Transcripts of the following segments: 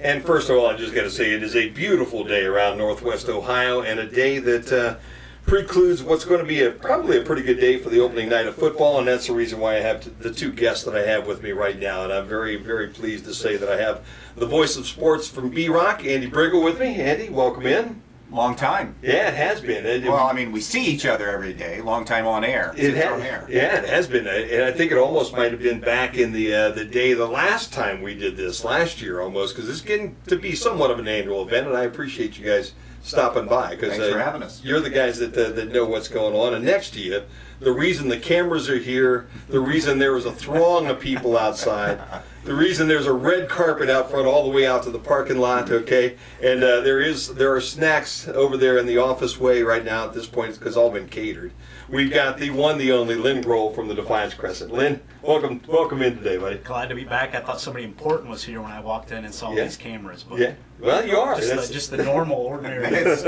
And first of all, I just got to say it is a beautiful day around Northwest Ohio, and a day that precludes what's going to be probably a pretty good day for the opening night of football, and that's the reason why I have the two guests that I have with me right now. And I'm very, very pleased to say that I have the voice of sports from B-Rock, Andy Brigle, with me. Andy, welcome in. Long time. Yeah, it has been. Well, I mean, we see each other every day. Long time on air. It has. Yeah, it has been, and I think it almost might have been back in the last time we did this last year, almost, because it's getting to be somewhat of an annual event, and I appreciate you guys stopping by. Thanks for having us. You're the guys that know what's going on, and next to you, the reason the cameras are here, the reason there was a throng of people outside, the reason there's a red carpet out front all the way out to the parking lot, okay, and there are snacks over there in the office way right now at this point because all been catered. We've got the one, the only Lynn Groll from the Defiance Crescent. Lynn, welcome in today, buddy. Glad to be back. I thought somebody important was here when I walked in and saw these cameras. But yeah, well, you are. Just the normal, ordinary jokers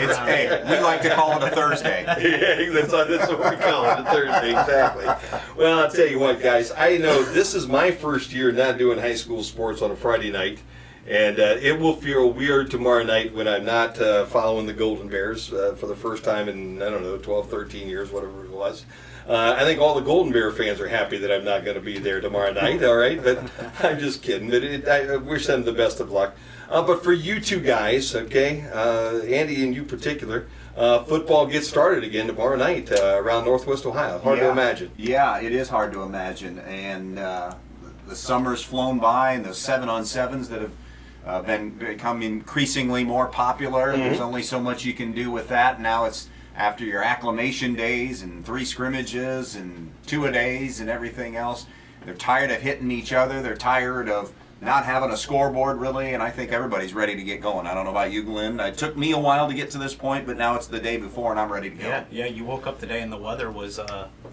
around. Hey, we like to call it a Thursday. Yeah, that's what we call it, a Thursday, exactly. Well, I'll tell you what, guys. I know this is my first year not doing high school sports on a Friday night. And it will feel weird tomorrow night when I'm not following the Golden Bears for the first time in, I don't know, 12, 13 years, whatever it was. I think all the Golden Bear fans are happy that I'm not going to be there tomorrow night, all right? But I'm just kidding. I wish them the best of luck. But for you two guys, okay, Andy and you particular, football gets started again tomorrow night around Northwest Ohio. Hard to imagine. Yeah, it is hard to imagine. And the summer's flown by, and the 7-on-7s that have become increasingly more popular. Mm-hmm. There's only so much you can do with that. Now it's after your acclimation days and 3 scrimmages and 2-a-days and everything else. They're tired of hitting each other. They're tired of not having a scoreboard, really, and I think everybody's ready to get going. I don't know about you, Glenn. It took me a while to get to this point, but now it's the day before and I'm ready to go. Yeah, you woke up today and the weather was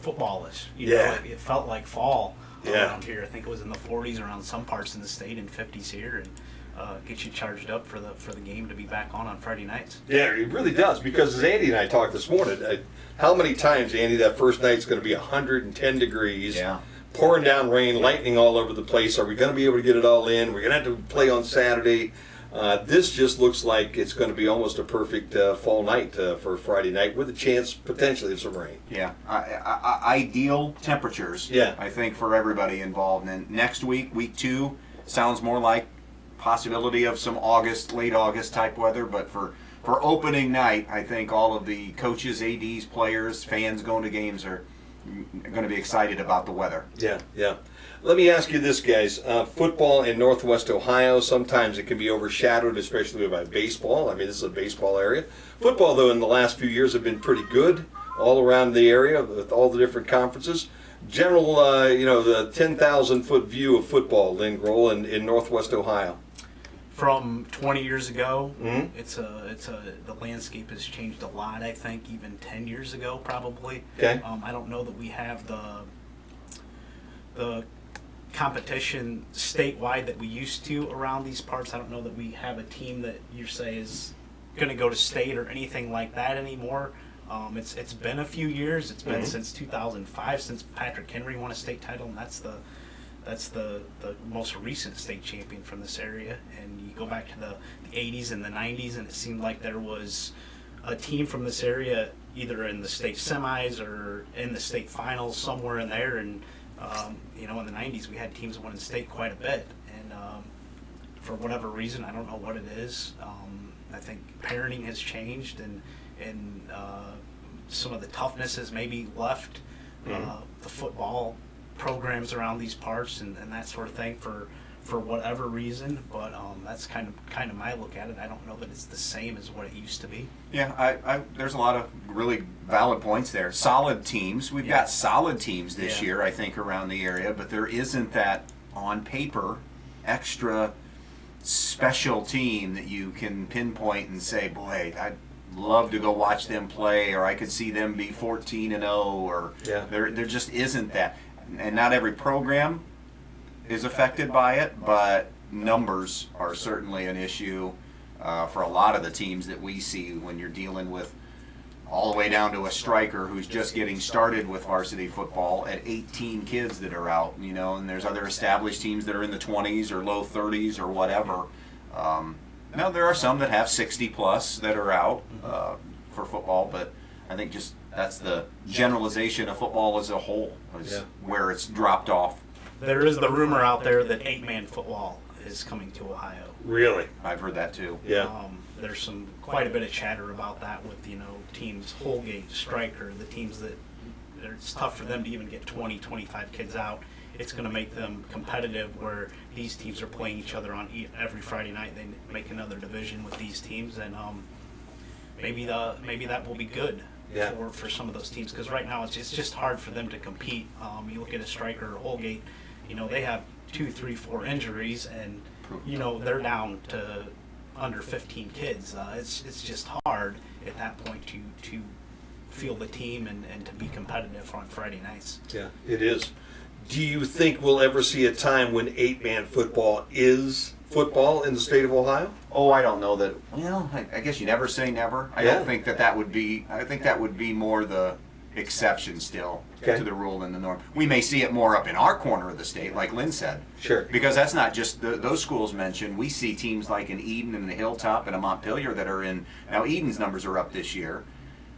footballish. You know, it felt like fall yeah. around here. I think it was in the 40s around some parts in the state and 50s here. And get you charged up for the game to be back on Friday nights. Yeah, it really does, because as Andy and I talked this morning, how many times, Andy, that first night's going to be 110 degrees, pouring down rain, lightning all over the place. Are we going to be able to get it all in? We're going to have to play on Saturday. This just looks like it's going to be almost a perfect fall night for Friday night with a chance potentially of some rain. Yeah, ideal temperatures, I think, for everybody involved. And next week, week 2, sounds more like possibility of some late August type weather, but for opening night, I think all of the coaches, ADs, players, fans going to games are going to be excited about the weather. Yeah. Let me ask you this, guys. Football in Northwest Ohio, sometimes it can be overshadowed, especially by baseball. I mean, this is a baseball area. Football, though, in the last few years have been pretty good all around the area with all the different conferences. General, the 10,000-foot view of football, Lynn Groll, in Northwest Ohio. From 20 years ago, mm-hmm. the landscape has changed a lot. I think even 10 years ago, probably. Okay. I don't know that we have the competition statewide that we used to around these parts. I don't know that we have a team that you say is going to go to state or anything like that anymore. It's been a few years. It's been since 2005 since Patrick Henry won a state title, and that's the most recent state champion from this area. And you go back to the 80s and the 90s, and it seemed like there was a team from this area either in the state semis or in the state finals, somewhere in there. And in the 90s we had teams that won in state quite a bit, and for whatever reason, I don't know what it is. I think parenting has changed, and some of the toughness has maybe left the football programs around these parts and that sort of thing for whatever reason. But that's kind of my look at it. I don't know that it's the same as what it used to be. Yeah, there's a lot of really valid points there. Solid teams. We've got solid teams this year, I think, around the area, but there isn't that on paper extra special team that you can pinpoint and say, boy, I'd love to go watch them play, or I could see them be 14-0, or there just isn't that. And not every program is affected by it, but numbers are certainly an issue for a lot of the teams that we see when you're dealing with all the way down to a striker who's just getting started with varsity football at 18 kids that are out, and there's other established teams that are in the 20s or low 30s or whatever. Now, there are some that have 60 plus that are out for football, but I think just that's the generalization of football as a whole, is where it's dropped off. There is the rumor out there that 8-man football is coming to Ohio. Really? I've heard that too. Yeah. There's quite a bit of chatter about that with teams Holgate, Stryker, the teams that it's tough for them to even get 20, 25 kids out. It's going to make them competitive where these teams are playing each other on every Friday night. They make another division with these teams, and maybe that will be good for some of those teams, because right now it's just hard for them to compete. You look at a Stryker or Holgate, they have 2, 3, 4 injuries, and they're down to under 15 kids. It's just hard at that point to field the team and to be competitive on Friday nights. Yeah, it is. Do you think we'll ever see a time when 8-man football is football in the state of Ohio? Oh, I don't know that. Well, I guess you never say never. I don't think that would be. I think that would be more the exception still to the rule than the norm. We may see it more up in our corner of the state, like Lynn said. Sure. Because that's not just those schools mentioned. We see teams like in Eden and the Hilltop and a Montpelier that are in. Now, Eden's numbers are up this year,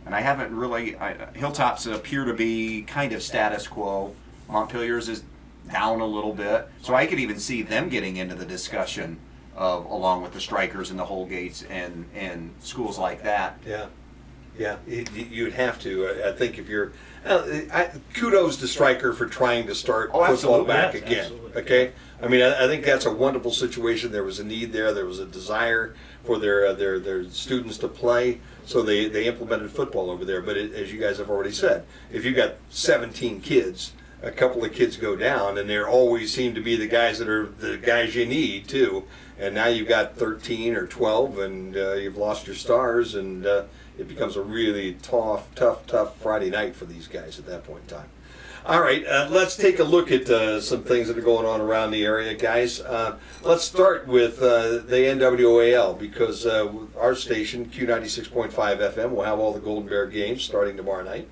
and I haven't really. Hilltops appear to be kind of status quo. Montpelier's is down a little bit. So I could even see them getting into the discussion of, along with the Strikers and the Holgates and schools like that. Yeah. Yeah, you'd have to. I think if you're, kudos to Stryker for trying to start football back again. Absolutely. Okay, I mean, I think that's a wonderful situation. There was a need there. There was a desire for their students to play, so they implemented football over there. But as you guys have already said, if you got 17 kids, a couple of kids go down, and there always seem to be the guys that are the guys you need too. And now you've got 13 or 12, and you've lost your stars, and it becomes a really tough Friday night for these guys at that point in time. All right, let's take a look at some things that are going on around the area, guys. Let's start with the NWAL, because our station, Q96.5 FM, will have all the Golden Bear games starting tomorrow night.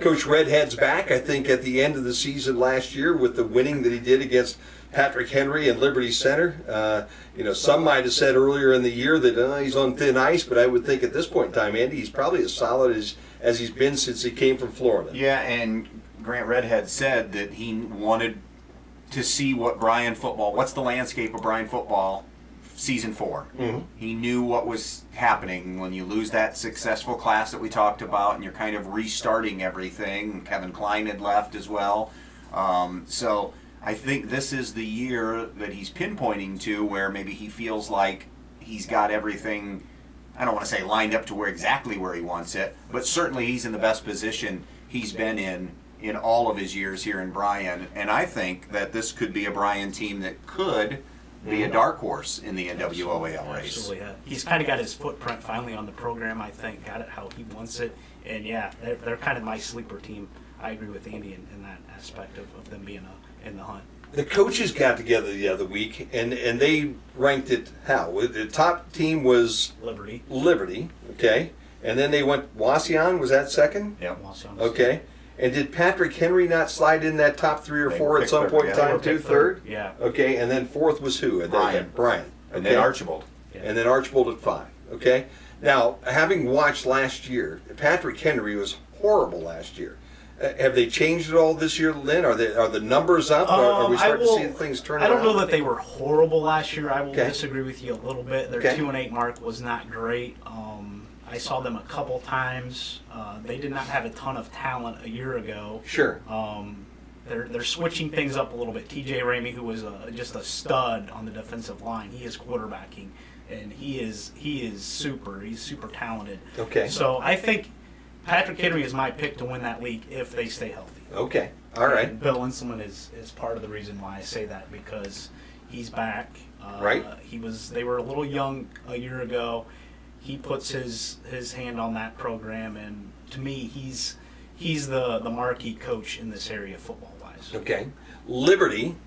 Coach Redhead's back, I think, at the end of the season last year with the winning that he did against Patrick Henry and Liberty Center. Some might have said earlier in the year that he's on thin ice, but I would think at this point in time, Andy, he's probably as solid as he's been since he came from Florida. Yeah, and Grant Redhead said that he wanted to see what's the landscape of Bryan football season 4. Mm-hmm. He knew what was happening when you lose that successful class that we talked about, and you're kind of restarting everything. Kevin Klein had left as well. So I think this is the year that he's pinpointing to where maybe he feels like he's got everything, I don't want to say lined up to exactly where he wants it, but certainly he's in the best position he's been in all of his years here in Bryan. And I think that this could be a Bryan team that could be a dark horse in the NWOAL race. Absolutely, yeah. He's kind of got his footprint finally on the program, I think, got it how he wants it. And yeah, they're kind of my sleeper team. I agree with Andy in that aspect of them being in the hunt. The coaches got together the other week, and they ranked it how? The top team was Liberty, okay? And then they went, Wasion, was that second? Yep. Okay. And did Patrick Henry not slide in that top 3 or 4 at some point in time too? Third? Yeah. Okay, and then fourth was who? Brian. Okay. And then Archibald. Yeah. And then Archibald at 5. Okay? Now, having watched last year, Patrick Henry was horrible last year. Have they changed it all this year, Lynn? Are the numbers up? Are we starting to see things turn around? I don't know that they were horrible last year. I will disagree with you a little bit. Their 2-8 mark was not great. I saw them a couple times. They did not have a ton of talent a year ago. Sure. They're switching things up a little bit. TJ Ramey, who was just a stud on the defensive line, he is quarterbacking, and he is super. He's super talented. Okay. So I think Patrick Henry is my pick to win that league if they stay healthy. Okay. All right. And Bill Inselman is part of the reason why I say that, because he's back. Right. They were a little young a year ago. He puts his hand on that program, and to me, he's the marquee coach in this area football-wise. Okay. Liberty,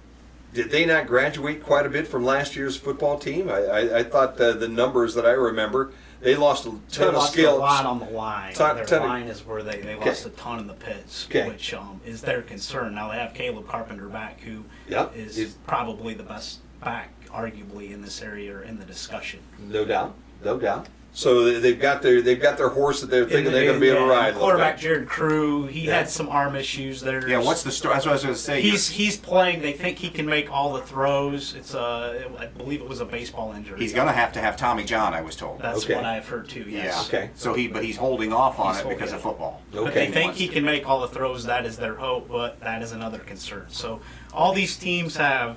did they not graduate quite a bit from last year's football team? I thought the numbers that I remember, They lost a They ton of lost skill. a lot on the line. Ton Their of- line is where they lost a ton in the pits, Okay. which is their concern. Now they have Caleb Carpenter back, who Yep. is probably the best back, arguably, in this area or in the discussion. No doubt, no doubt. So they've got their horse that they're thinking they're going to be able to ride. a little Quarterback bit. Jared Crew, he Yeah. had some arm issues there. Yeah, what's the story? That's what I was going to say. He's playing. They think he can make all the throws. It's I believe it was a baseball injury. He's going to have Tommy John, I was told. That's Okay. what I've heard too. Yeah. Yes. Okay. So but he's holding off on He's it because holding of it. football. But Okay. they think he can make all the throws. That is their hope, but that is another concern. So all these teams have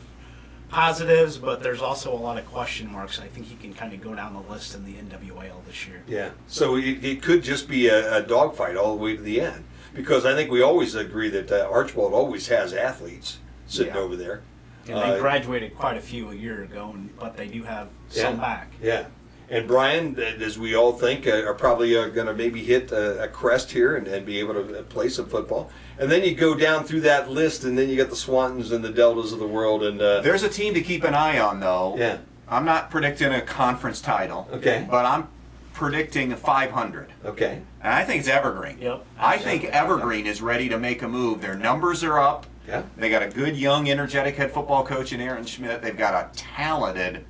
positives, but there's also a lot of question marks. I think he can kind of go down the list in the NWAL this year. Yeah. So it could just be a dogfight all the way to the end, because I think we always agree that Archibald always has athletes sitting Yeah. over there. And they graduated quite a few a year ago, but they do have some back. Yeah. And Brian, as we all think, are probably going to maybe hit a crest here and be able to play some football. And then you go down through that list, and then you got the Swantons and the Deltas of the world. And There's a team to keep an eye on, though. Yeah. I'm not predicting a conference title. Okay. But I'm predicting 500. Okay. And I think it's Evergreen. Yep. I think Evergreen is ready to make a move. Their numbers are up. Yeah. They got a good, young, energetic head football coach in Aaron Schmidt. They've got a talented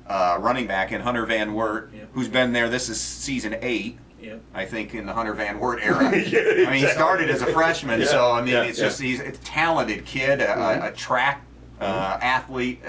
running back in Hunter Van Wert, Yep. who's been there. This is season 8. Yep. I think in the Hunter Van Wert era. Yeah, I mean, he started as a freshman, Yeah, so I mean, yeah, it's yeah. just he's a talented kid, a track athlete.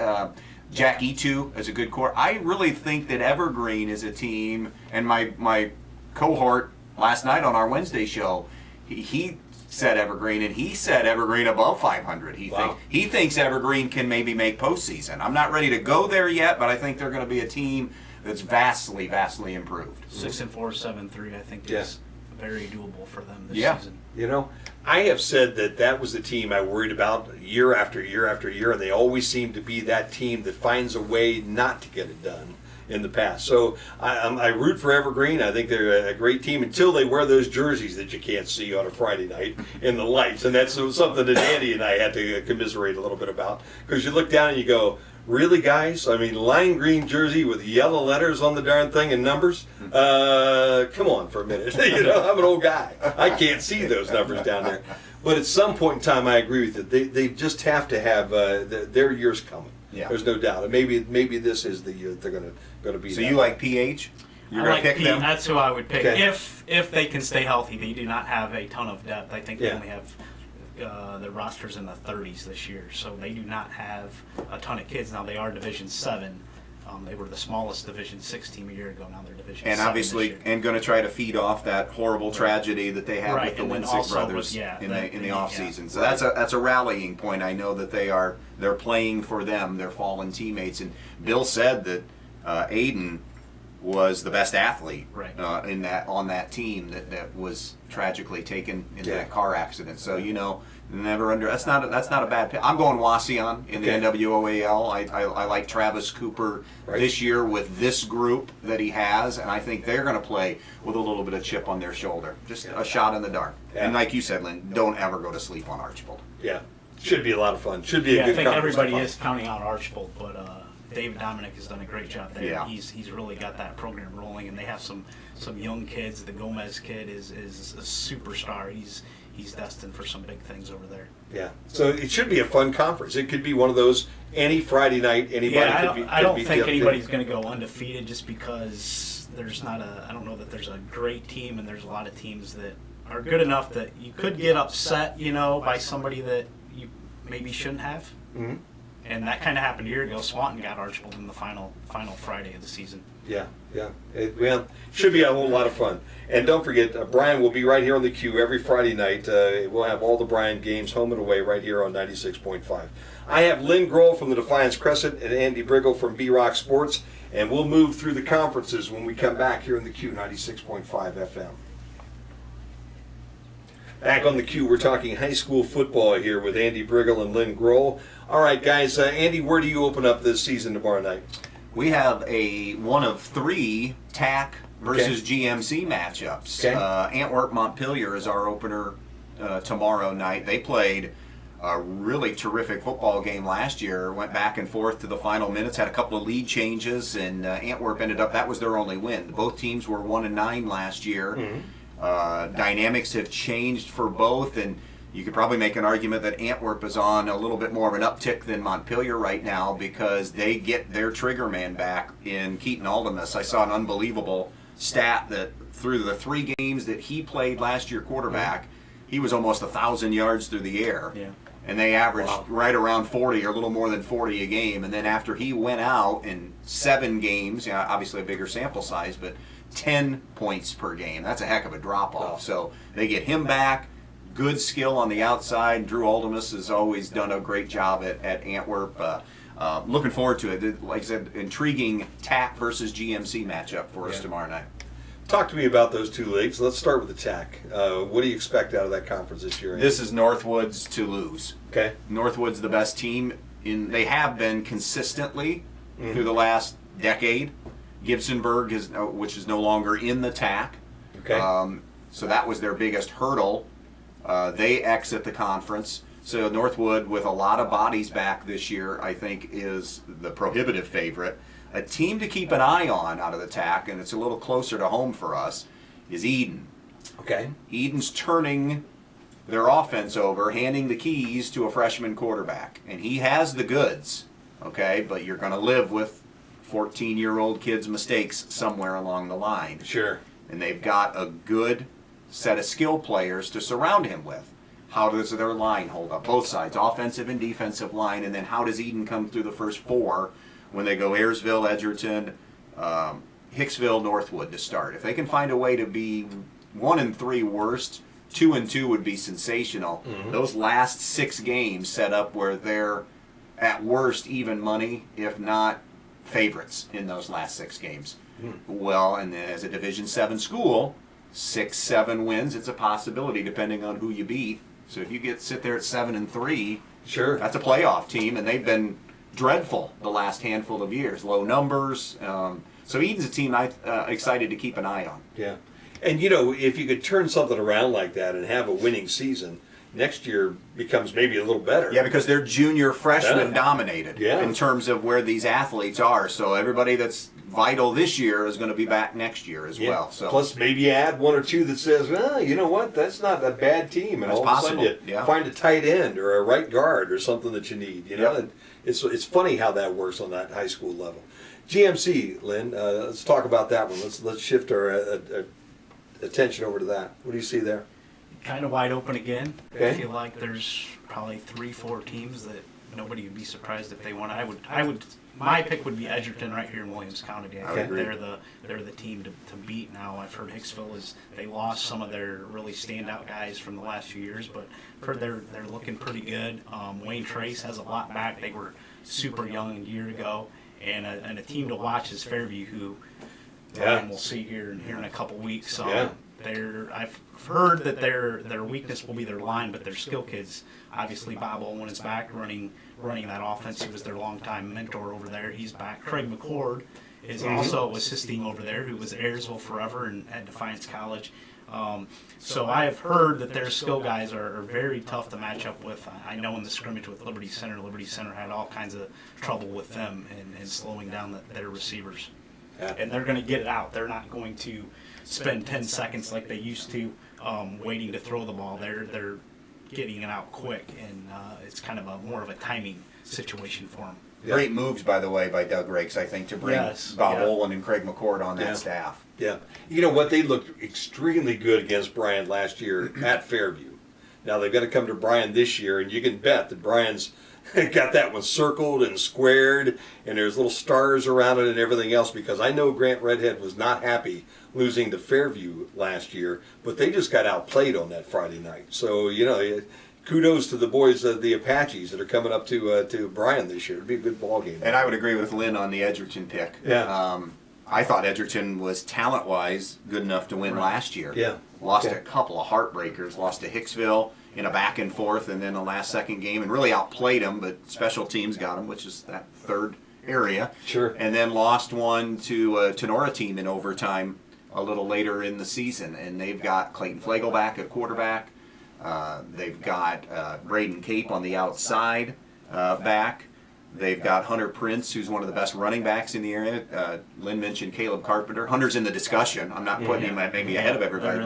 Jack Etu is a good core. I really think that Evergreen is a team, and my cohort last night on our Wednesday show, he said Evergreen, and he said Evergreen above 500. Wow. He thinks Evergreen can maybe make postseason. I'm not ready to go there yet, but I think they're going to be a team that's vastly, vastly improved. 6-4, 7-3. I think Yeah. is very doable for them this Yeah. season. You know, I have said that was the team I worried about year after year after year, and they always seem to be that team that finds a way not to get it done in the past. So I root for Evergreen. I think they're a great team until they wear those jerseys that you can't see on a Friday night in the lights, and that's something that Andy and I had to commiserate a little bit about, because you look down and you go, really, guys? I mean, lime green jersey with yellow letters on the darn thing and numbers? Come on for a minute. You know, I'm an old guy. I can't see those numbers down there. But at some point in time, I agree with you. They just have to have their years coming. Yeah. There's no doubt. And maybe this is the year they're going to be. So that you way. like PH? You're I going like to pick Pete. them? That's who I would pick Okay. if they can stay healthy. They do not have a ton of depth. I think they Yeah. only have their rosters in the 30s this year, so they do not have a ton of kids. Now they are Division 7. They were the smallest Division 6 team a year ago. Now they're Division 7 And obviously, this year. and going to try to feed off that horrible tragedy that they had Right, with the and then Winsick also brothers with- in the off season. So right. that's a rallying point. I know that they're playing for them, their fallen teammates. And Bill said that Aiden was the best athlete Right. on that team that was tragically taken in Yeah. that car accident. So that's not a bad pick. I'm going Wasion in the Okay. NWOAL. I like Travis Cooper Right. this year with this group that he has, and I think they're going to play with a little bit of chip on their shoulder, just a shot in the dark. Yeah. And like you said, Lynn, don't ever go to sleep on Archibald. Yeah. Should be a lot of fun. Should be a Yeah, I good think conference to everybody follow. is counting out Archibald, but David Dominic has done a great job there. Yeah. He's really got that program rolling, and they have some young kids. The Gomez kid is a superstar. He's destined for some big things over there. Yeah. So it should be a fun conference. It could be one of those any Friday night anybody Yeah, could be. I don't could be think the- anybody's going to go undefeated just because I don't know that there's a great team, and there's a lot of teams that are good enough that you could get upset, by somebody that you maybe shouldn't have. Mhm. And that kind of happened a year ago. Swanton got Archibald in the final Friday of the season. Yeah, yeah. Well, should be a whole lot of fun. And don't forget, Brian will be right here on the Q every Friday night. We'll have all the Brian games home and away right here on 96.5. I have Lynn Groll from the Defiance Crescent and Andy Brigle from B-Rock Sports, and we'll move through the conferences when we come back here in the Q 96.5 FM. Back on the Q, we're talking high school football here with Andy Brigle and Lynn Groll. All right, guys. Andy, where do you open up this season tomorrow night? We have one of 3 TAC versus GMC matchups. Okay. Antwerp Montpelier is our opener tomorrow night. They played a really terrific football game last year. Went back and forth to the final minutes, had a couple of lead changes, and Antwerp ended up, that was their only win. Both teams were 1-9 last year. Dynamics have changed for both, and you could probably make an argument that Antwerp is on a little bit more of an uptick than Montpelier right now because they get their trigger man back in Keaton Aldemus. I saw an unbelievable stat that through the 3 games that he played last year quarterback, he was almost 1,000 yards through the air. Yeah. And they averaged right around 40 or a little more than 40 a game. And then after he went out in 7 games, obviously a bigger sample size, but 10 points per game. That's a heck of a drop-off. So they get him back. Good skill on the outside. Drew Aldemus has always done a great job at Antwerp. Looking forward to it. Like I said, intriguing TAC versus GMC matchup for us tomorrow night. Talk to me about those 2 leagues. Let's start with the TAC. What do you expect out of that conference this year? This is Northwood's to lose. Okay. Northwood's the best team. They have been consistently through the last decade. Gibsonburg, which is no longer in the TAC. Okay. So that was their biggest hurdle. They exit the conference. So Northwood, with a lot of bodies back this year, I think is the prohibitive favorite. A team to keep an eye on out of the TAC, and it's a little closer to home for us, is Eden. Okay. Eden's turning their offense over, handing the keys to a freshman quarterback. And he has the goods, okay? But you're going to live with 14-year-old kids' mistakes somewhere along the line. Sure. And they've got a good set of skill players to surround him with. How does their line hold up? Both sides, offensive and defensive line. And then how does Eden come through the first 4 when they go Ayersville, Edgerton, Hicksville, Northwood to start? If they can find a way to be 1-3 worst, 2-2 would be sensational. Those last 6 games set up where they're at worst even money, if not favorites in those last 6 games. Well, and then as a Division 7 school, 6-7 wins, it's a possibility depending on who you beat. So if you sit there at 7-3, sure, that's a playoff team, and they've been dreadful the last handful of years, low numbers. So Eden's a team I'm excited to keep an eye on. Yeah. And, if you could turn something around like that and have a winning season, next year becomes maybe a little better. Yeah, because they're junior freshman dominated in terms of where these athletes are. So everybody that's vital this year is going to be back next year as well. So plus maybe add 1 or 2 that says, well, you know what, that's not a bad team. And that's all possible. of a sudden you find a tight end or a right guard or something that you need. And it's funny how that works on that high school level. GMC, Lynn, let's talk about that one. Let's shift our attention over to that. What do you see there? Kind of wide open again. Okay. I feel like there's probably 3-4 teams that nobody would be surprised if they won. I would. My pick would be Edgerton right here in Williams County. I think they're the team to beat now. I've heard Hicksville they lost some of their really standout guys from the last few years, but I've heard they're looking pretty good. Wayne Trace has a lot back. They were super young a year ago, and a team to watch is Fairview, who we'll see here in a couple weeks. I've heard that their weakness will be their line, but their skill kids. Obviously, Bob Owen is back running that offense. He was their longtime mentor over there. He's back. Craig McCord is also assisting over there, who was at Ayersville forever and at Defiance College. So I have heard that their skill guys are very tough to match up with. I know in the scrimmage with Liberty Center had all kinds of trouble with them and slowing down their receivers. Yeah. And they're going to get it out. They're not going to spend 10 seconds like they used to waiting to throw the ball. They're getting it out quick, and it's kind of more of a timing situation for them. Yeah. Great moves, by the way, by Doug Rakes, I think, to bring Bob Olin and Craig McCord on that staff. Yeah. You know what? They looked extremely good against Bryan last year at Fairview. Now they've got to come to Bryan this year, and you can bet that Bryan's got that one circled and squared, and there's little stars around it and everything else, because I know Grant Redhead was not happy losing to Fairview last year, but they just got outplayed on that Friday night. So, kudos to the boys, the Apaches, that are coming up to Bryan this year. It'll be a good ball game. And I would agree with Lynn on the Edgerton pick. Yeah. I thought Edgerton was talent-wise good enough to win last year. Yeah. Lost a couple of heartbreakers. Lost to Hicksville in a back and forth, and then a last-second game, and really outplayed them. But special teams got them, which is that third area. Sure. And then lost one to a Tenora team in overtime a little later in the season. And they've got Clayton Flagel back at quarterback. They've got Braden Cape on the outside back. They've got Hunter Prince, who's one of the best running backs in the area. Lynn mentioned Caleb Carpenter. Hunter's in the discussion. I'm not putting him maybe ahead of everybody.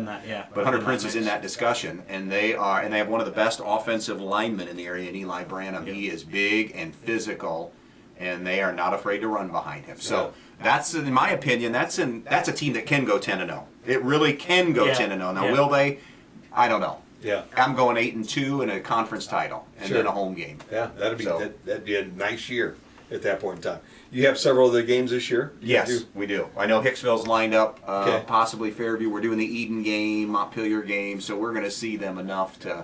But Hunter Prince is in that discussion, and they have one of the best offensive linemen in the area, in Eli Branham. He is big and physical, and they are not afraid to run behind him. So that's, in my opinion, that's a team that can go 10-0. It really can go 10-0. Now, will they? I don't know. Yeah, I'm going 8-2 and a conference title, and then a home game. Yeah, that'd be a nice year at that point in time. You have several of the games this year? Yes, we do. I know Hicksville's lined up, possibly Fairview. We're doing the Eden game, Montpelier game, so we're going to see them enough to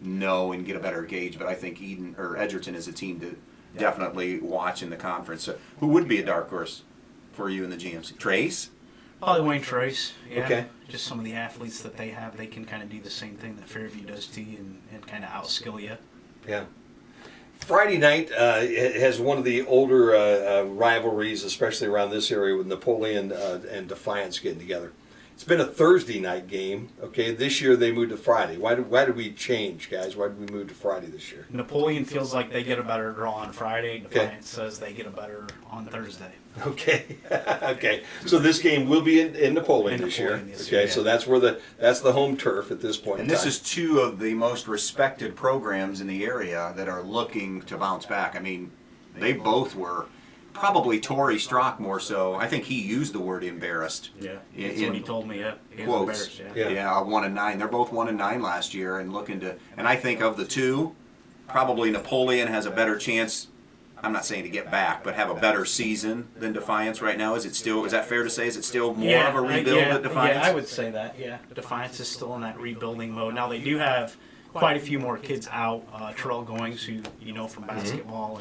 know and get a better gauge. But I think Eden or Edgerton is a team to definitely watch in the conference. So who would be a dark horse for you in the GMC? Trace? Probably Wayne Trace. Yeah. Okay. Just some of the athletes that they have, they can kind of do the same thing that Fairview does to you and kind of outskill you. Yeah. Friday night has one of the older rivalries, especially around this area, with Napoleon and Defiance getting together. It's been a Thursday night game. Okay, this year they moved to Friday. Why did we change, guys? Why did we move to Friday this year? Napoleon feels like they get a better draw on Friday. Defiance says they get a better on Thursday. Okay, okay. So this game will be in Napoleon this year. Okay, so that's the home turf at this point. And this is two of the most respected programs in the area that are looking to bounce back. I mean, they both were. Probably Torrey Strock more so. I think he used the word embarrassed. Yeah, that's what he told me. He quotes. Was embarrassed, yeah, 1-9. They're both 1-9 last year, and looking to. And I think of the two, probably Napoleon has a better chance. I'm not saying to get back, but have a better season than Defiance right now. Is that fair to say? Is it still more of a rebuild at Defiance? Yeah, I would say that. Yeah, Defiance is still in that rebuilding mode. Now they do have quite a few more kids out. Terrell Goings, who you know from basketball,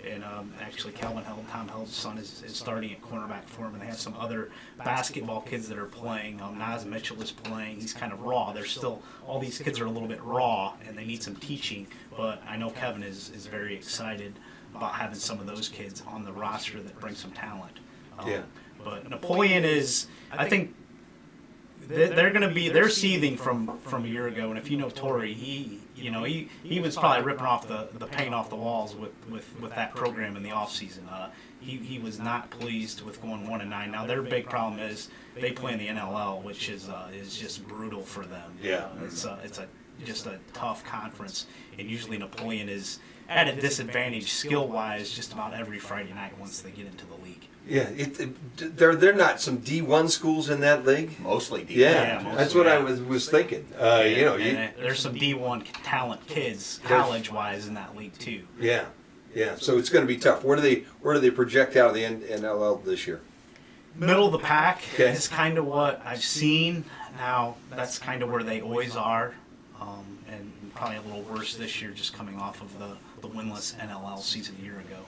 and actually Calvin Held, Tom Held's son, is starting at cornerback for him, and they have some other basketball kids that are playing. Naz Mitchell is playing. He's kind of raw. They're still, all these kids are a little bit raw, and they need some teaching. But I know Kevin is very excited about having some of those kids on the roster that bring some talent. But Napoleon is, I think, they're seething from a year ago, and if you know Torrey, he was probably ripping off the paint off the walls with that program in the off season. He was not pleased with going 1-9. Now their big problem is they play in the NLL, which is just brutal for them. Yeah, it's just a tough conference, and usually Napoleon is at a disadvantage skill-wise just about every Friday night once they get into the league. Yeah, they're not some D1 schools in that league. Mostly D1. Yeah, that's what I was thinking. There's some D1 talent kids, college-wise, in that league too. Yeah. So it's going to be tough. Where do they project out of the NLL this year? Middle of the pack is kind of what I've seen. Now that's kind of where they always are, and probably a little worse this year, just coming off of the winless NLL season a year ago.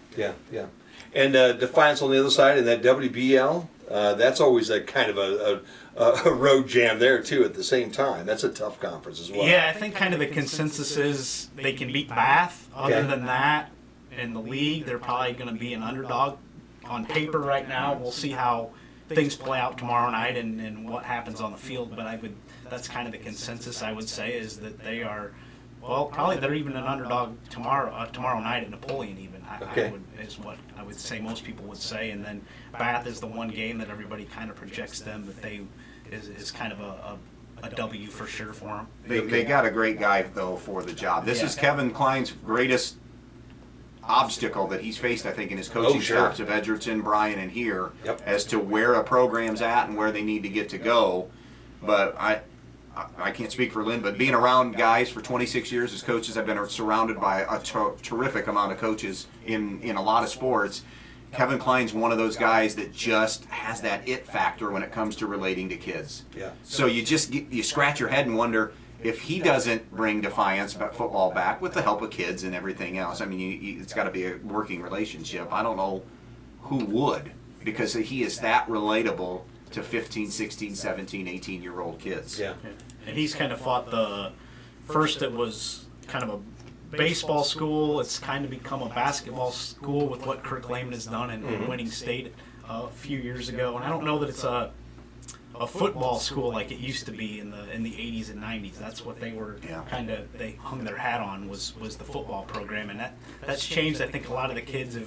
Yeah. And Defiance on the other side, and that WBL, that's always a kind of a road jam there too at the same time. That's a tough conference as well. Yeah, I think kind of the consensus is they can beat Bath. Other than that, in the league, they're probably going to be an underdog on paper right now. We'll see how things play out tomorrow night and what happens on the field. But that's kind of the consensus, I would say, is that they are. Well, probably they're even an underdog tomorrow night at Napoleon even, is what I would say most people would say. And then Bath is the one game that everybody kind of projects them that they is kind of a W for sure for them. They got a great guy, though, for the job. This is Kevin Klein's greatest obstacle that he's faced, I think, in his coaching stops of Edgerton, Bryan, and here, as to where a program's at and where they need to get to go. But I can't speak for Lynn, but being around guys for 26 years as coaches, I've been surrounded by a terrific amount of coaches in a lot of sports. Kevin Klein's one of those guys that just has that it factor when it comes to relating to kids. Yeah. So you scratch your head and wonder if he doesn't bring Defiance football back with the help of kids and everything else. I mean, it's got to be a working relationship. I don't know who would, because he is that relatable to 15, 16, 17, 18-year-old kids. Yeah. And he's kind of fought it was kind of a baseball school. It's kind of become a basketball school with what Kirk Lehman has done in winning state a few years ago. And I don't know that it's a football school like it used to be in the 80s and 90s. That's what they were they hung their hat on was the football program, and that's changed. I think a lot of the kids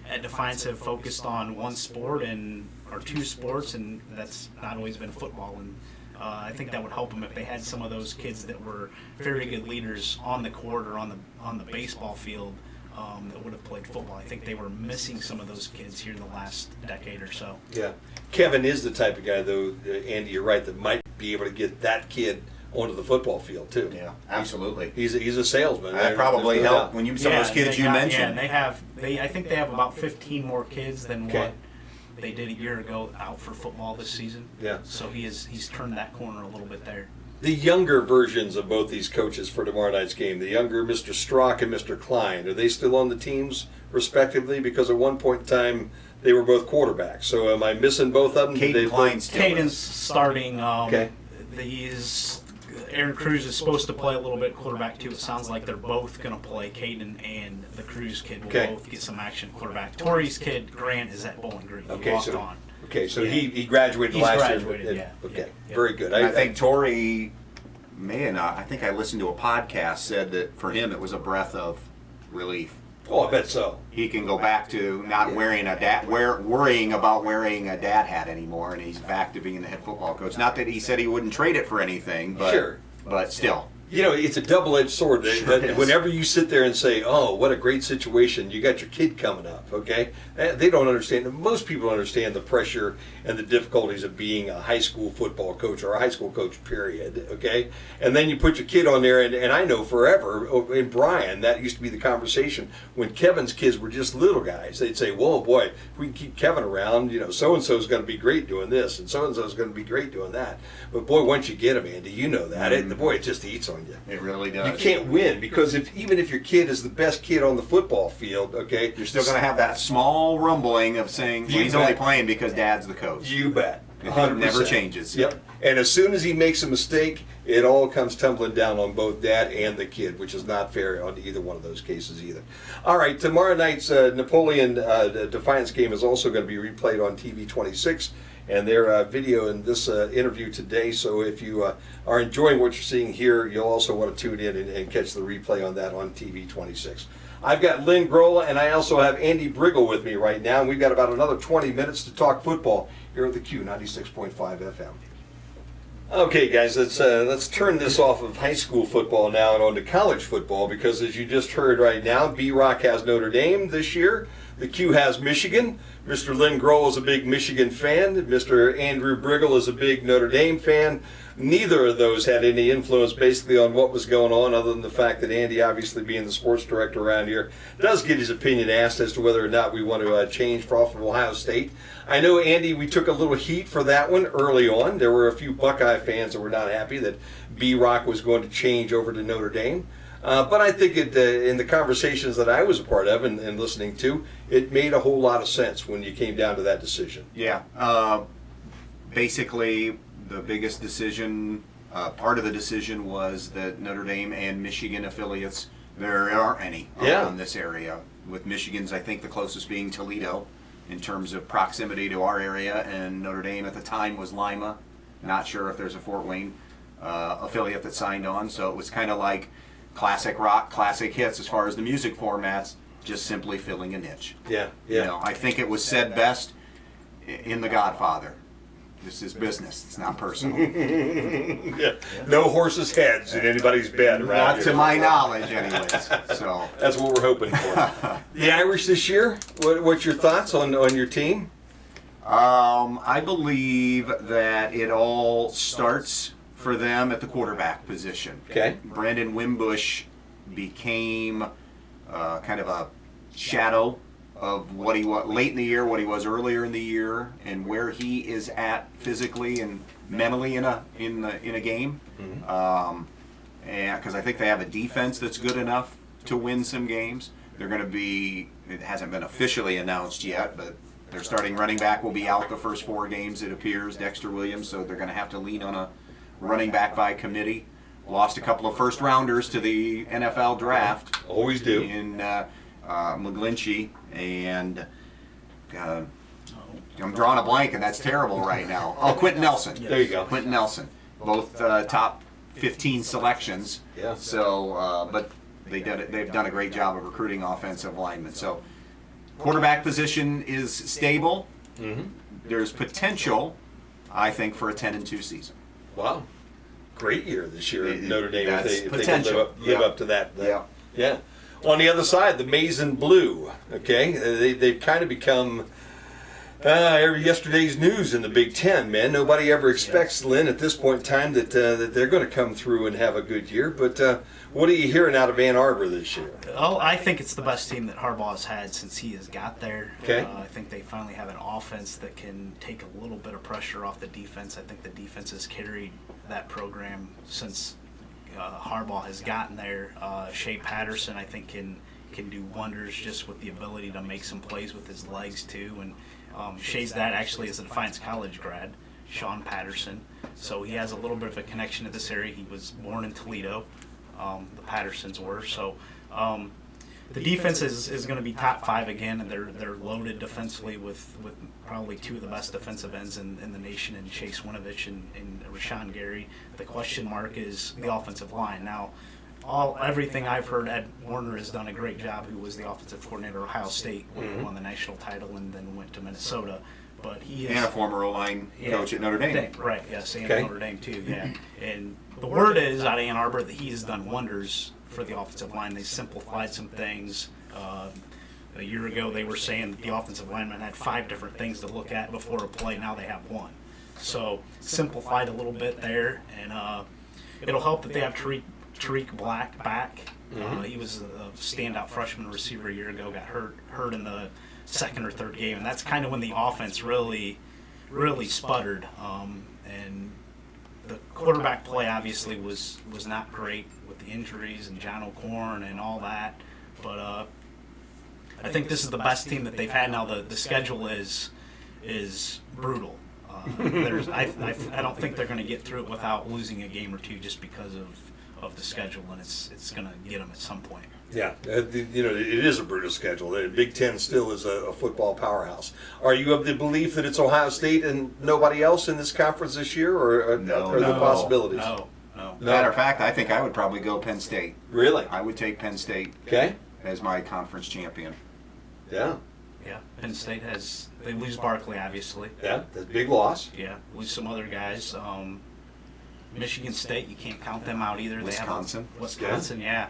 at Defiance have focused on one sport or two sports, and that's not always been football. And I think that would help them if they had some of those kids that were very good leaders on the court or on the baseball field that would have played football. I think they were missing some of those kids here in the last decade or so. Yeah. Kevin is the type of guy, though, Andy, you're right, that might be able to get that kid onto the football field, too. Yeah, absolutely. He's a salesman. That probably helped when some of those kids you mentioned. Yeah, and I think they have about 15 more kids than what they did a year ago out for football this season. Yeah. So he's turned that corner a little bit there. The younger versions of both these coaches for tomorrow night's game, the younger Mr. Strock and Mr. Klein, are they still on the teams respectively? Because at one point in time, they were both quarterbacks. So am I missing both of them? Caden's starting. Okay. Aaron Cruz is supposed to play a little bit quarterback too. It sounds like they're both going to play. Caden and the Cruz kid will both get some action quarterback. Torrey's kid, Grant, is at Bowling Green. He walked on. Okay, so he graduated last year. Okay, very good. I think Torrey may not. I think I listened to a podcast said that for him it was a breath of relief. Oh, I bet so. He can go back to not worrying about wearing a dad hat anymore, and he's back to being the head football coach. Not that he said he wouldn't trade it for anything, but still. You know, it's a double-edged sword. Sure Whenever you sit there and say, oh, what a great situation, you got your kid coming up, okay? They don't understand. Most people understand the pressure and the difficulties of being a high school football coach or a high school coach, period, okay? And then you put your kid on there, and I know forever, in Bryan, that used to be the conversation. When Kevin's kids were just little guys, they'd say, whoa, boy, if we can keep Kevin around, you know, so-and-so's going to be great doing this, and so-and-so's going to be great doing that. But, boy, once you get him, Andy, you know that. It just eats on you. It really does. You can't win because even if your kid is the best kid on the football field, okay, you're still going to have that small rumbling of saying he's only playing because dad's the coach. You bet. 100%. It never changes. Yep. And as soon as he makes a mistake, it all comes tumbling down on both dad and the kid, which is not fair on either one of those cases either. All right, tomorrow night's Napoleon Defiance game is also going to be replayed on TV 26. And they're video in this interview today. So if you are enjoying what you're seeing here, you'll also want to tune in and catch the replay on that on TV 26. I've got Lynn Groll, and I also have Andy Brigle with me right now. And we've got about another 20 minutes to talk football here at the Q 96.5 FM. Okay, guys, let's turn this off of high school football now and on to college football, because as you just heard right now, B-Rock has Notre Dame this year. The Q has Michigan. Mr. Lynn Groll is a big Michigan fan. Mr. Andrew Brigle is a big Notre Dame fan. Neither of those had any influence basically on what was going on, other than the fact that Andy, obviously being the sports director around here, does get his opinion asked as to whether or not we want to change for off of Ohio State. I know, Andy, we took a little heat for that one early on. There were a few Buckeye fans that were not happy that B-Rock was going to change over to Notre Dame. But I think in the conversations that I was a part of and listening to, it made a whole lot of sense when you came down to that decision. Yeah. Basically, the biggest decision, part of the decision was that Notre Dame and Michigan affiliates, there aren't any in this area. With Michigan's, I think, the closest being Toledo in terms of proximity to our area, and Notre Dame at the time was Lima. Not sure if there's a Fort Wayne affiliate that signed on, so it was kind of like classic rock, classic hits as far as the music formats, just simply filling a niche. Yeah. You know, I think it was said best in The Godfather. This is business. It's not personal. Yeah. No horses' heads in anybody's bed around Not to my knowledge, anyways. So that's what we're hoping for. The Irish this year. What's your thoughts on your team? I believe that it all starts for them at the quarterback position. Okay. Brandon Wimbush became kind of a shadow of what he was late in the year, what he was earlier in the year, and where he is at physically and mentally in a game. Mm-hmm. And because I think they have a defense that's good enough to win some games. They're going to be. It hasn't been officially announced yet, but their starting running back will be out the first 4 games, it appears, Dexter Williams. So they're going to have to lean on a running back by committee. Lost a couple of first rounders to the NFL draft. Always do. In McGlinchey and I'm drawing a blank, and that's terrible right now. Oh, Quentin Nelson. There you go. Quentin Nelson. Both top 15 selections. Yeah. So, but they've done a great job of recruiting offensive linemen. So, quarterback position is stable. Mm-hmm. There's potential, I think, for a 10-2 season. Wow. Great year this year at Notre Dame That's if they can potential. live up to that. Yeah. Yeah. On the other side, the Maize and Blue, okay? They've kind of become yesterday's news in the Big Ten, man. Nobody ever expects, Lynn, at this point in time that they're going to come through and have a good year. But what are you hearing out of Ann Arbor this year? Oh, I think it's the best team that Harbaugh has had since he has got there. Okay. I think they finally have an offense that can take a little bit of pressure off the defense. I think the defense has carried that program since Harbaugh has gotten there. Shea Patterson, I think, can do wonders just with the ability to make some plays with his legs too. And Shea's dad actually is a Defiance College grad, Sean Patterson. So he has a little bit of a connection to this area. He was born in Toledo. The Pattersons were. So the defense is going to be top 5 again, and they're loaded defensively with probably 2 of the best defensive ends in the nation, in Chase Winovich and Rashawn Gary. The question mark is the offensive line. Now, everything I've heard, Ed Warner has done a great job, who was the offensive coordinator at Ohio State when he won the national title and then went to Minnesota. But he is, And a former O-line coach at Notre Dame. Right, yes, and Okay. Notre Dame too, yeah. And the word is out of Ann Arbor that he has done wonders for the offensive line. They simplified some things. A year ago they were saying that the offensive linemen had 5 different things to look at before a play. Now they have 1. So simplified a little bit there, and it'll help that they have Tariq Black back. He was a standout freshman receiver a year ago, got hurt in the second or third game, and that's kind of when the offense really sputtered. And the quarterback play obviously was not great with the injuries and John O'Corn and all that, but I think this is the best team that they've had. Now the schedule is brutal. I don't think they're going to get through it without losing a game or 2 just because of the schedule, and it's going to get them at some point. Yeah, it is a brutal schedule. The Big Ten still is a football powerhouse. Are you of the belief that it's Ohio State and nobody else in this conference this year, or are there possibilities? No. Matter of fact, I think I would probably go Penn State. Really? I would take Penn State as my conference champion. Yeah. Yeah, Penn State they lose Barkley, obviously. Yeah, that's a big loss. Yeah, lose some other guys. Michigan State, you can't count them out either. Wisconsin. Wisconsin, yeah.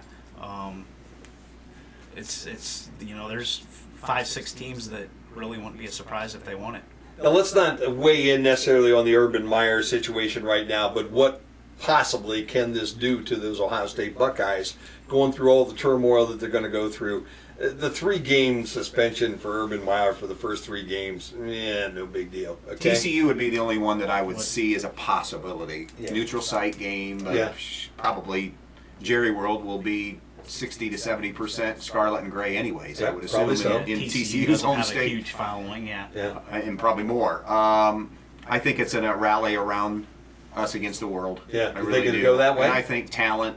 It's there's 5-6 teams that really wouldn't be a surprise if they won it. Now, let's not weigh in necessarily on the Urban Meyer situation right now, but what possibly can this do to those Ohio State Buckeyes going through all the turmoil that they're going to go through? The 3-game suspension for Urban Meyer for the first 3 games, no big deal. Okay? TCU would be the only one that I would see as a possibility. Yeah. Neutral site game. Yeah. Probably Jerry World will be 60 to 70% scarlet and gray anyways, Yeah, I would assume, probably so. in TCU TCU's doesn't home have a state. huge following, yeah. And probably more. I think it's a rally around us against the world. Yeah, I you really think it'll do. go that way? And I think talent,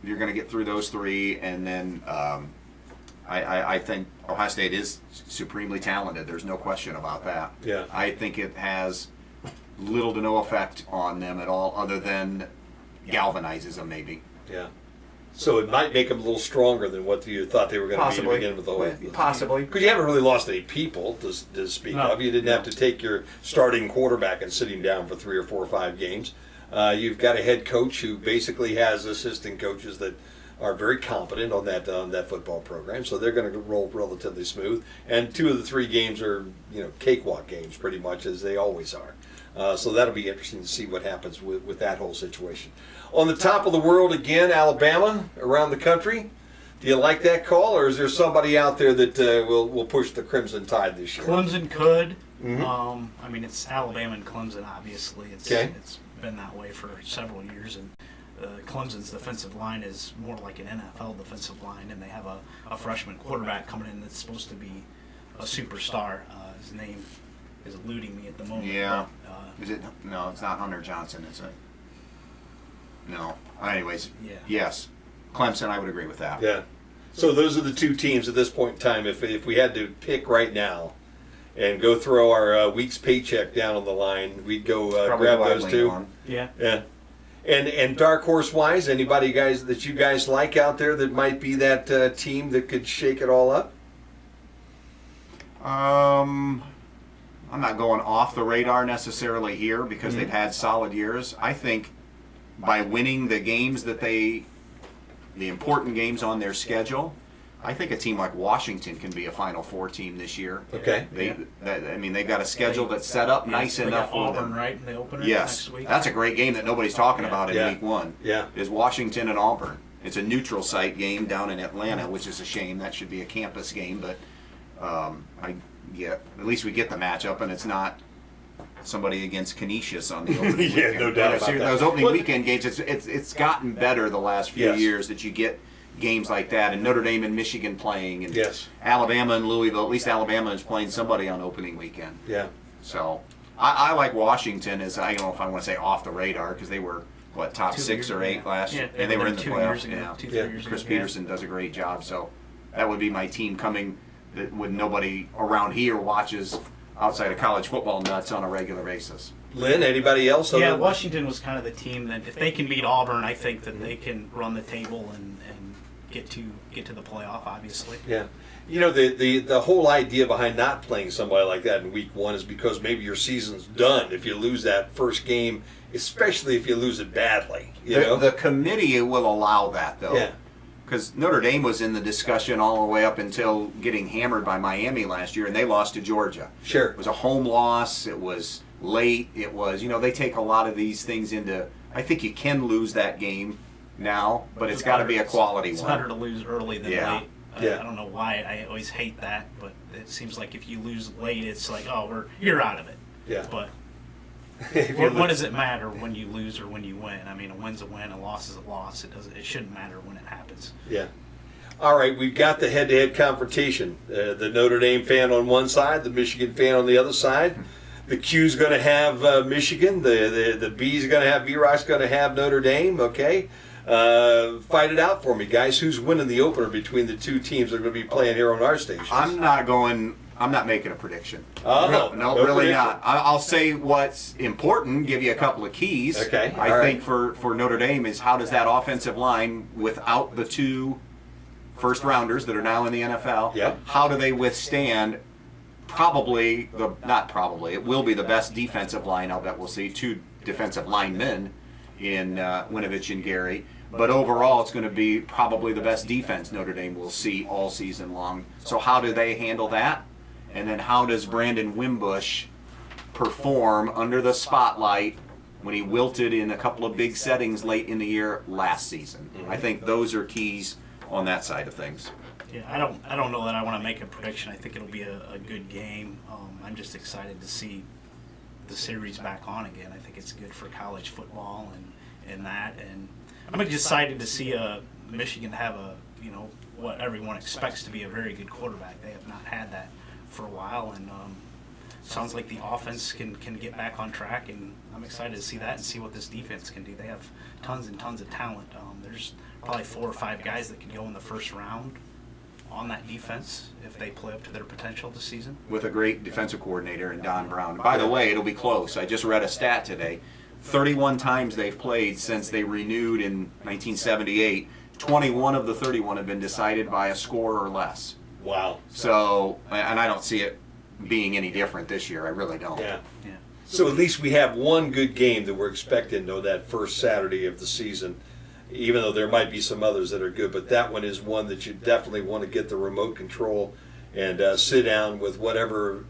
you're going to get through those 3, and then I think Ohio State is supremely talented. There's no question about that. Yeah. I think it has little to no effect on them at all, other than galvanizes them maybe. Yeah. So it might make them a little stronger than what you thought they were going to be to begin with. Possibly. Because you haven't really lost any people to speak of. You didn't have to take your starting quarterback and sit him down for 3 or 4 or 5 games. You've got a head coach who basically has assistant coaches that are very competent on that football program, so they're going to roll relatively smooth. And 2 of the 3 games are cakewalk games, pretty much, as they always are. So that'll be interesting to see what happens with that whole situation. On the top of the world again, Alabama around the country. Do you like that call, or is there somebody out there that will push the Crimson Tide this year? Clemson could. I mean, it's Alabama and Clemson, obviously. It's been that way for several years, and Clemson's defensive line is more like an NFL defensive line, and they have a freshman quarterback coming in that's supposed to be a superstar. His name is eluding me at the moment. Yeah. But, Is it? No, it's not Hunter Johnson, is it? No. Anyways, Yeah. yes. Clemson, I would agree with that. Yeah. So those are the 2 teams at this point in time. If we had to pick right now, and go throw our week's paycheck down on the line, we'd go Probably grab who I'd those lean two. on. Yeah. Yeah. And dark horse wise, anybody guys that you guys like out there that might be that team that could shake it all up? I'm not going off the radar necessarily here because they've had solid years. I think by winning the games the important games on their schedule, I think a team like Washington can be a Final Four team this year. Okay. They've got a schedule that's set up nice They enough got for Auburn, them. right? In the opener Yes, next week. that's a great game that nobody's talking about in Yeah. week one. Yeah. Is Washington and Auburn. It's a neutral site game down in Atlanta, which is a shame. That should be a campus game, but at least we get the matchup, and it's not somebody against Canisius on the opening Yeah, weekend. no doubt about that. Those opening Well, weekend games, it's gotten better the last few Yes. years that you get games like that, and Notre Dame and Michigan playing, and Yes. Alabama and Louisville. At least Alabama is playing somebody on opening weekend. Yeah. So I like Washington as, I don't know if I want to say off the radar, because they were top 2 6 years or 8 ago. last Yeah, year, and they were in the 2 playoffs. years ago, Yeah. 2, Yeah. 3 years Chris ago, yeah. Peterson does a great job, so that would be my team coming that with nobody around here watches outside of college football nuts on a regular basis. Lynn, anybody else? Yeah, other- Washington was kind of the team that if they can beat Auburn, I think that they can run the table and get to the playoff. Obviously. Yeah. You know, the whole idea behind not playing somebody like that in week one is because maybe your season's done if you lose that first game, especially if you lose it badly. You know? The committee will allow that, though. Yeah. Because Notre Dame was in the discussion all the way up until getting hammered by Miami last year, and they lost to Georgia. Sure. It was a home loss. It was late. It was, they take a lot of these things into. I think you can lose that game now, but it's got to be a quality It's one. better to lose early than Yeah. late. Yeah. I don't know why I always hate that, but it seems like if you lose late, it's like, oh, you're out of it. Yeah. But If you what does it matter when you lose or when you win? I mean, a win's a win, a loss is a loss. It shouldn't matter when it happens. Yeah. All right, we've got the head-to-head confrontation. The Notre Dame fan on one side, the Michigan fan on the other side. The Q's going to have Michigan. The B's going to have B-Rock's going to have Notre Dame. Okay, fight it out for me, guys. Who's winning the opener between the two teams that are going to be playing here on our station? I'm not making a prediction. Oh, no, no really prediction. not. I'll say what's important, give you a couple of keys. Okay, I all think for Notre Dame is how does that offensive line, without the two first rounders that are now in the NFL, Yep. how do they withstand it will be the best defensive line I'll bet we'll see, 2 defensive linemen in Winovich and Gary. But overall, it's going to be probably the best defense Notre Dame will see all season long. So how do they handle that? And then how does Brandon Wimbush perform under the spotlight when he wilted in a couple of big settings late in the year last season? I think those are keys on that side of things. Yeah, I don't know that I want to make a prediction. I think it'll be a good game. I'm just excited to see the series back on again. I think it's good for college football and that. And I'm excited to see Michigan have what everyone expects to be a very good quarterback. They have not had that for a while, and sounds like the offense can get back on track. And I'm excited to see that and see what this defense can do. They have tons and tons of talent. There's probably 4 or 5 guys that can go in the first round on that defense if they play up to their potential this season. With a great defensive coordinator in Don Brown. By the way, it'll be close. I just read a stat today. 31 times they've played since they renewed in 1978. 21 of the 31 have been decided by a score or less. Wow. So, and I don't see it being any different this year. I really don't. Yeah. Yeah. So at least we have one good game that we're expecting, though, that first Saturday of the season, even though there might be some others that are good. But that one is one that you definitely want to get the remote control and sit down with whatever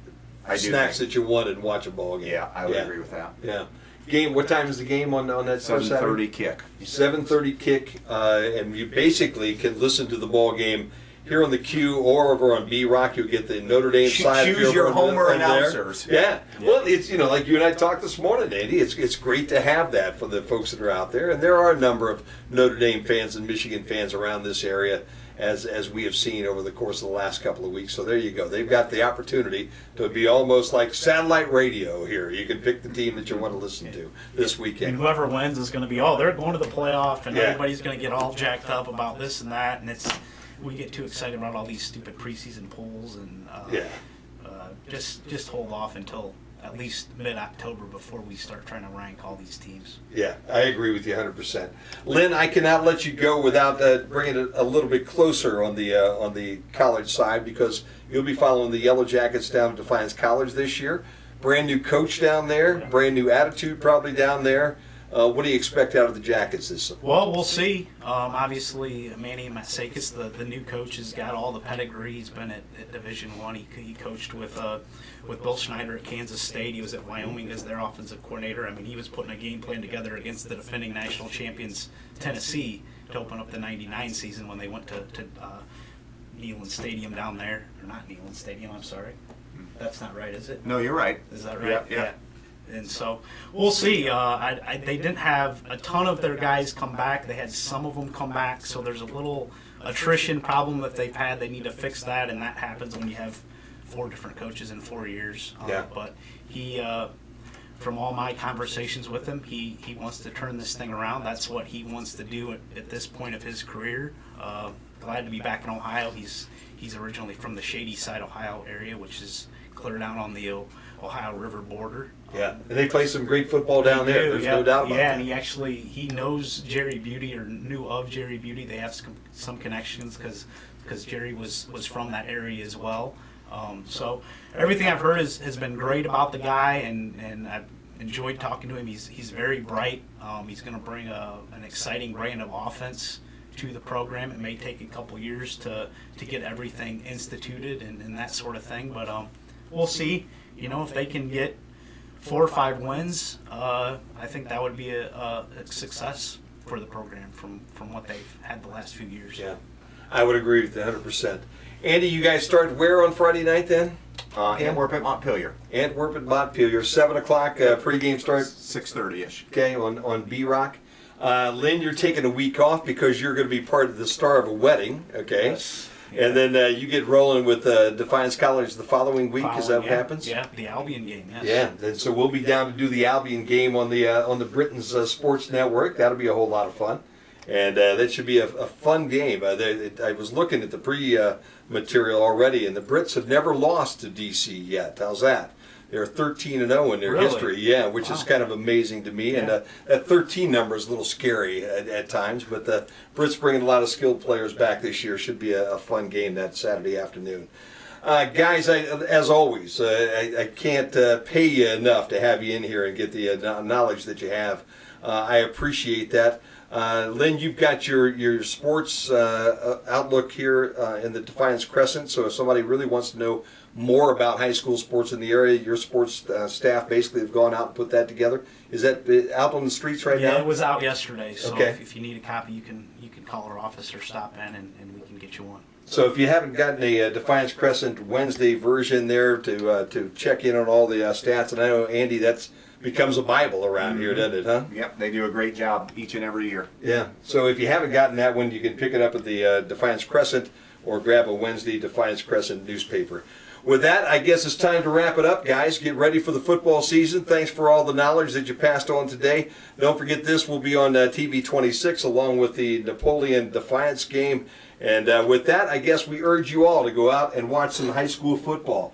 I do snacks think. that you want and watch a ball game. Yeah, I would agree with that. Yeah. Game. What time is the game on that first Saturday? 7:30 kick. 7:30 kick, and you basically can listen to the ball game here on the Q or over on B-Rock. You'll get the Notre Dame side. Choose if you're your over Homer there. announcers. Yeah. Well, it's like you and I talked this morning, Andy. It's great to have that for the folks that are out there, and there are a number of Notre Dame fans and Michigan fans around this area, as we have seen over the course of the last couple of weeks. So there you go. They've got the opportunity to be almost like satellite radio here. You can pick the team that you want to listen to this And weekend. whoever wins is going to be, they're going to the playoff, and Yeah. everybody's going to get all jacked up about this and that, and we get too excited about all these stupid preseason polls and Yeah. just hold off until at least mid-October before we start trying to rank all these teams. Yeah, I agree with you 100%. Lynn, I cannot let you go without bringing it a little bit closer on the college side, because you'll be following the Yellow Jackets down at Defiance College this year. Brand new coach down there, brand new attitude probably down there. What do you expect out of the Jackets this summer? Well, we'll see. Obviously, Manny Matsakis, the new coach, has got all the pedigree. He's been at Division I. He coached with Bill Schneider at Kansas State. He was at Wyoming as their offensive coordinator. I mean, he was putting a game plan together against the defending national champions, Tennessee, to open up the '99 season when they went to Neyland Stadium down there. Or not Neyland Stadium, I'm sorry. That's not right, is it? No, you're right. Is that right? Yeah. And so we'll see. They didn't have a ton of their guys come back. They had some of them come back, so there's a little attrition problem that they've had. They need to fix that, and that happens when you have 4 different coaches in 4 years. But he, from all my conversations with him, he wants to turn this thing around. That's what he wants to do at this point of his career. Glad to be back in Ohio. He's originally from the Shady Side, Ohio area, which is clear down on the Ohio River border. Yeah, and they play some great football down there. There's no doubt about that. Yeah, and he knows Jerry Beauty, or knew of Jerry Beauty. They have some connections because Jerry was from that area as well. So everything I've heard has been great about the guy, and I've enjoyed talking to him. He's very bright. He's going to bring an exciting brand of offense to the program. It may take a couple years to get everything instituted and that sort of thing, but we'll see. If they can get 4 or 5 wins, I think that would be a success for the program from what they've had the last few years. Yeah, I would agree with you 100%. Andy, you guys start where on Friday night then? Antwerp at Montpelier. Antwerp at Montpelier, 7 o'clock pregame start. 6:30ish. Okay, on B-Rock. Lynn, you're taking a week off because you're going to be part of the star of a wedding, okay? Yes. And then you get rolling with Defiance College the following week. Is that what happens? Yeah, the Albion game. Yes. Yeah, and so we'll be down to do the Albion game on the Britain's Sports Network. That'll be a whole lot of fun, and that should be a fun game. I was looking at the pre-material already, and the Brits have never lost to DC yet. How's that? They're 13-0 in their history, yeah, which is kind of amazing to me. And that 13 number is a little scary at times, but the Brits bringing a lot of skilled players back this year. Should be a fun game that Saturday afternoon. Guys, as always, I can't pay you enough to have you in here and get the knowledge that you have. I appreciate that. Lynn, you've got your sports outlook here in the Defiance Crescent, so if somebody really wants to know more about high school sports in the area, your sports staff basically have gone out and put that together. Is that out on the streets right now? Yeah, it was out yesterday, so okay. if you need a copy, you can call our office or stop in and we can get you one. So if you haven't gotten a Defiance Crescent Wednesday version there to check in on all the stats, and I know, Andy, that's becomes a Bible around here, doesn't it, huh? Yep, they do a great job each and every year. Yeah, so if you haven't gotten that one, you can pick it up at the Defiance Crescent or grab a Wednesday Defiance Crescent newspaper. With that, I guess it's time to wrap it up, guys. Get ready for the football season. Thanks for all the knowledge that you passed on today. Don't forget this will be on TV 26 along with the Napoleon Defiance game. And with that, I guess we urge you all to go out and watch some high school football.